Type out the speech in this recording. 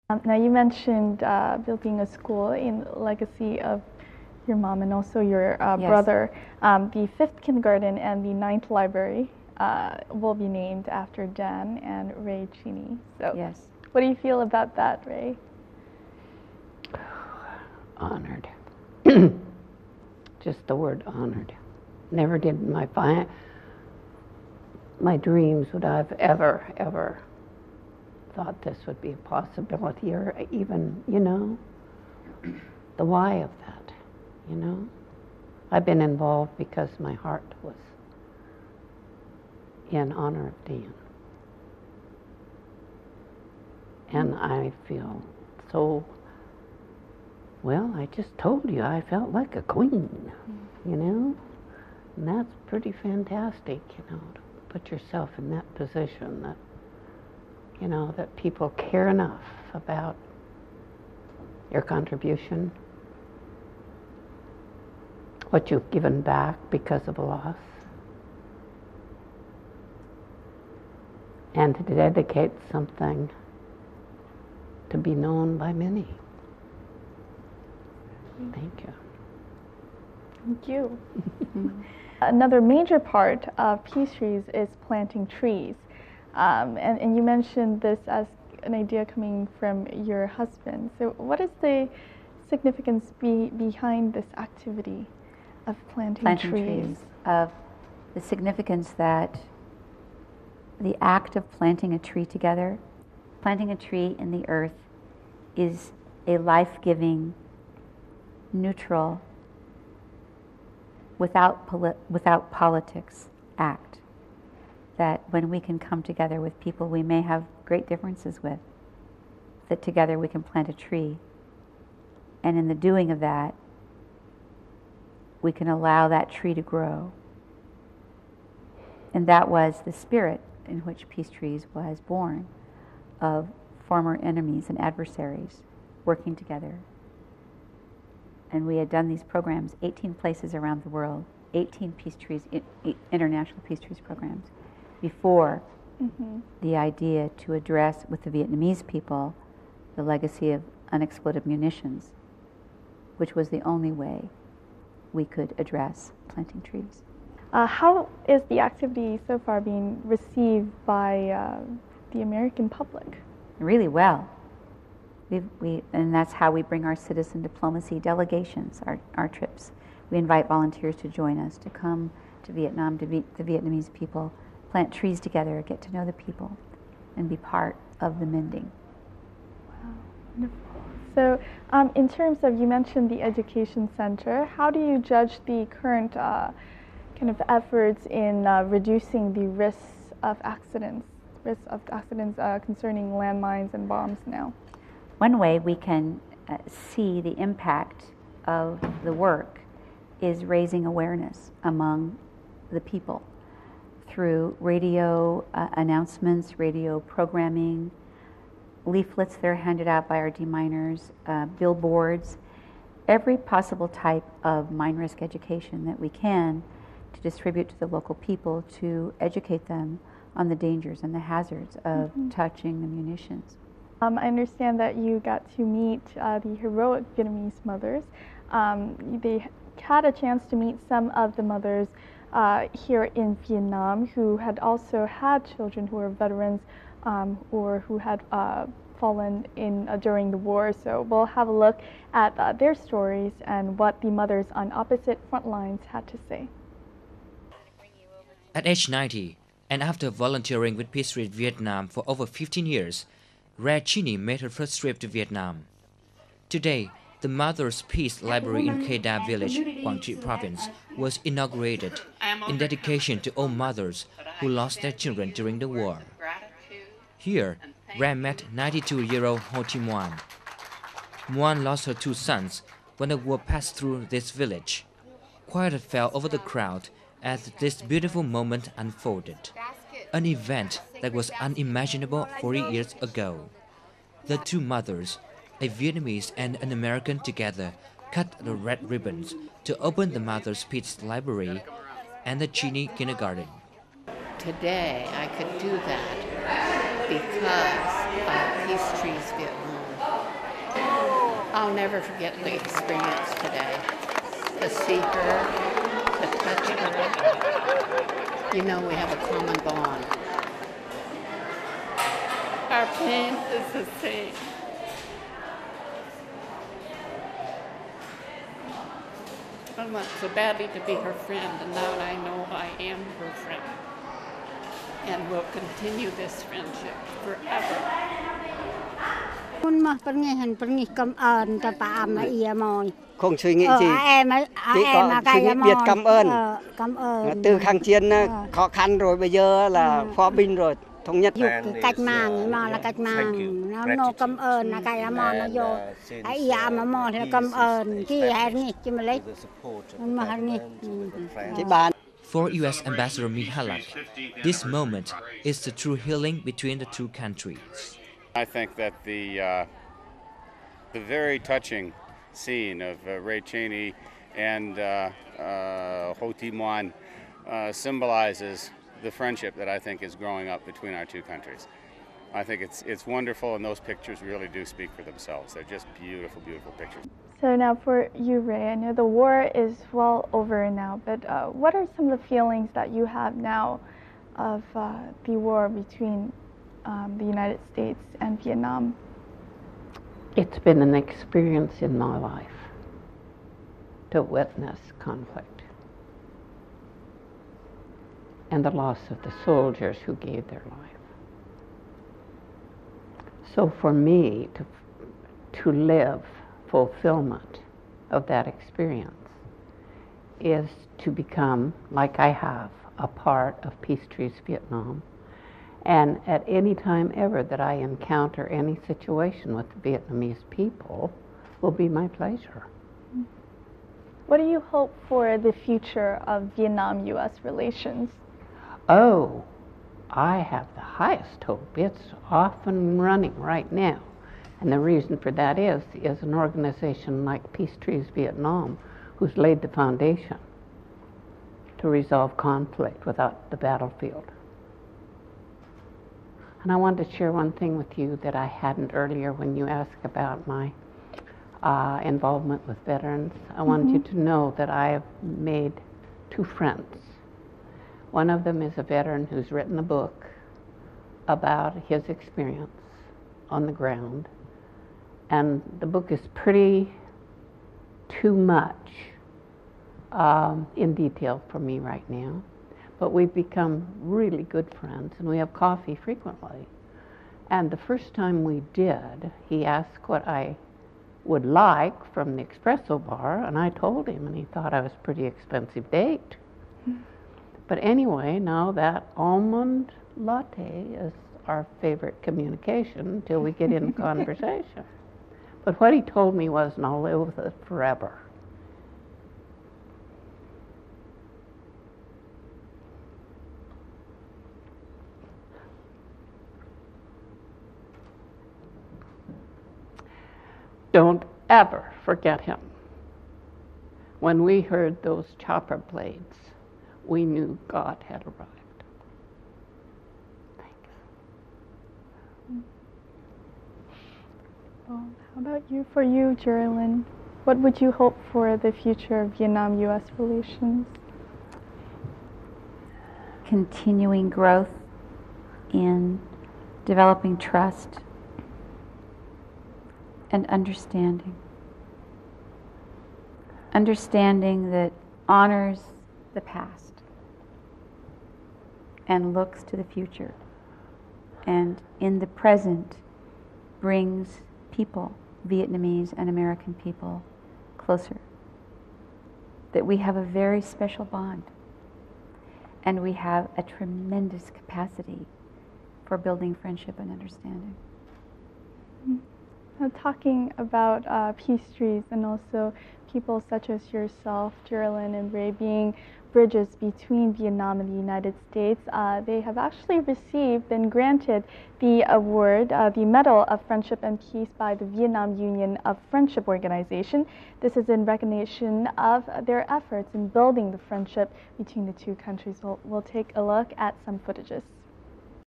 Now you mentioned building a school in legacy of your mom and also your Yes. brother. The 5th kindergarten and the 9th library will be named after Dan and Ray Cheney. So Yes. what do you feel about that, Ray? Honored. Just the word honored. Never did in my dreams would I've ever thought this would be a possibility, or even, the why of that, I've been involved because my heart was in honor of Dan. And I feel so, well, I just told you, I felt like a queen, And that's pretty fantastic, to put yourself in that position that, that people care enough about your contribution, what you've given back because of a loss, and to dedicate something to be known by many. Thank you. Thank you. Another major part of PeaceTrees is planting trees. And you mentioned this as an idea coming from your husband. So what is the significance behind this activity of planting trees? Of the significance that the act of planting a tree together, planting a tree in the earth, is a life-giving, neutral, without politics act. That when we can come together with people we may have great differences with, that together we can plant a tree. And in the doing of that, we can allow that tree to grow. And that was the spirit in which PeaceTrees was born, of former enemies and adversaries working together. And we had done these programs 18 places around the world, 18 PeaceTrees, international PeaceTrees programs, before the idea to address with the Vietnamese people the legacy of unexploded munitions, which was the only way we could address planting trees. How is the activity so far being received by the American public? Really well. And that's how we bring our citizen diplomacy delegations, our trips. We invite volunteers to join us, to come to Vietnam, to meet the Vietnamese people, plant trees together, get to know the people, and be part of the mending. Wow, wonderful. So in terms of, you mentioned the education center, how do you judge the current kind of efforts in reducing the risks of accidents concerning landmines and bombs now? One way we can see the impact of the work is raising awareness among the people through radio announcements, radio programming, leaflets that are handed out by our deminers, billboards, every possible type of mine risk education that we can to distribute to the local people to educate them on the dangers and the hazards of touching the munitions. I understand that you got to meet the heroic Vietnamese mothers. They had a chance to meet some of the mothers here in Vietnam who had also had children who were veterans or who had fallen in during the war. So we'll have a look at their stories and what the mothers on opposite front lines had to say. At age 90, and after volunteering with PeaceTrees Vietnam for over 15 years, Ray Cheney made her first trip to Vietnam. Today, the Mother's Peace Library in Khe Da Village, Quang Tri Province, was inaugurated in dedication to all mothers who lost their children during the war. Here, Ray met 92-year-old Ho Thi Muan. Muan lost her 2 sons when the war passed through this village. Quiet fell over the crowd as this beautiful moment unfolded, an event that was unimaginable 40 years ago. The 2 mothers, a Vietnamese and an American together, cut the red ribbons to open the Mother's Peace Library and the Cheney Kindergarten. Today I could do that because of PeaceTrees Vietnam. I'll never forget the experience today. To see her, to touch her. You know we have a common bond. Our pain is the same. I want so badly to be her friend, and now I know I am her friend. And we'll continue this friendship forever. មុនមកប្រងេះហិនប្រងេះកំអើនតប៉ាអមអ៊ីម៉យ không suy nghĩ gì chỉ có suy nghĩ biết cảm ơn từ kháng chiến khó khăn rồi bây giờ là hòa bình rồi thống nhất យកកាច់ម៉ាងមកlàកាច់ម៉ាងnóកំអើនកាច់ម៉ាងnó vôអ៊ីយ៉ាមកមកកំអើនគេហែនេះជាម្លេចមកនេះ chỉ bàn. For U.S. Ambassador Mihalak, this moment is the true healing between the two countries. I think that the very touching scene of Ray Cheney and Ho Thi Muon symbolizes the friendship that I think is growing up between our two countries. I think it's wonderful, and those pictures really do speak for themselves. They're just beautiful, beautiful pictures. So now for you, Ray, I know the war is well over now, but what are some of the feelings that you have now of the war between the United States and Vietnam? It's been an experience in my life to witness conflict and the loss of the soldiers who gave their life. So for me to live fulfillment of that experience is to become, like I have, a part of PeaceTrees Vietnam. And at any time ever that I encounter any situation with the Vietnamese people will be my pleasure. What do you hope for the future of Vietnam-U.S. relations? Oh, I have the highest hope. It's off and running right now. And the reason for that is an organization like PeaceTrees Vietnam who's laid the foundation to resolve conflict without the battlefield. And I wanted to share one thing with you that I hadn't earlier when you asked about my involvement with veterans. I wanted you to know that I have made two friends. One of them is a veteran who's written a book about his experience on the ground. And the book is pretty too much in detail for me right now. But we've become really good friends, and we have coffee frequently. And the first time we did, he asked what I would like from the espresso bar, and I told him, and he thought I was a pretty expensive date. But anyway, now that almond latte is our favorite communication until we get in conversation. But what he told me was, and I'll live with it forever. Don't ever forget him. When we heard those chopper blades, we knew God had arrived. Thank you. Well, how about you? For you, Geraldine, what would you hope for the future of Vietnam-U.S. relations? Continuing growth in developing trust and understanding. Understanding that honors the past and looks to the future, and in the present brings people, Vietnamese and American people, closer. That we have a very special bond, and we have a tremendous capacity for building friendship and understanding. Talking about PeaceTrees and also people such as yourself, Geraldine and Ray, being bridges between Vietnam and the United States, they have actually received and granted the award, the Medal of Friendship and Peace by the Vietnam Union of Friendship Organization. This is in recognition of their efforts in building the friendship between the two countries. We'll take a look at some footages.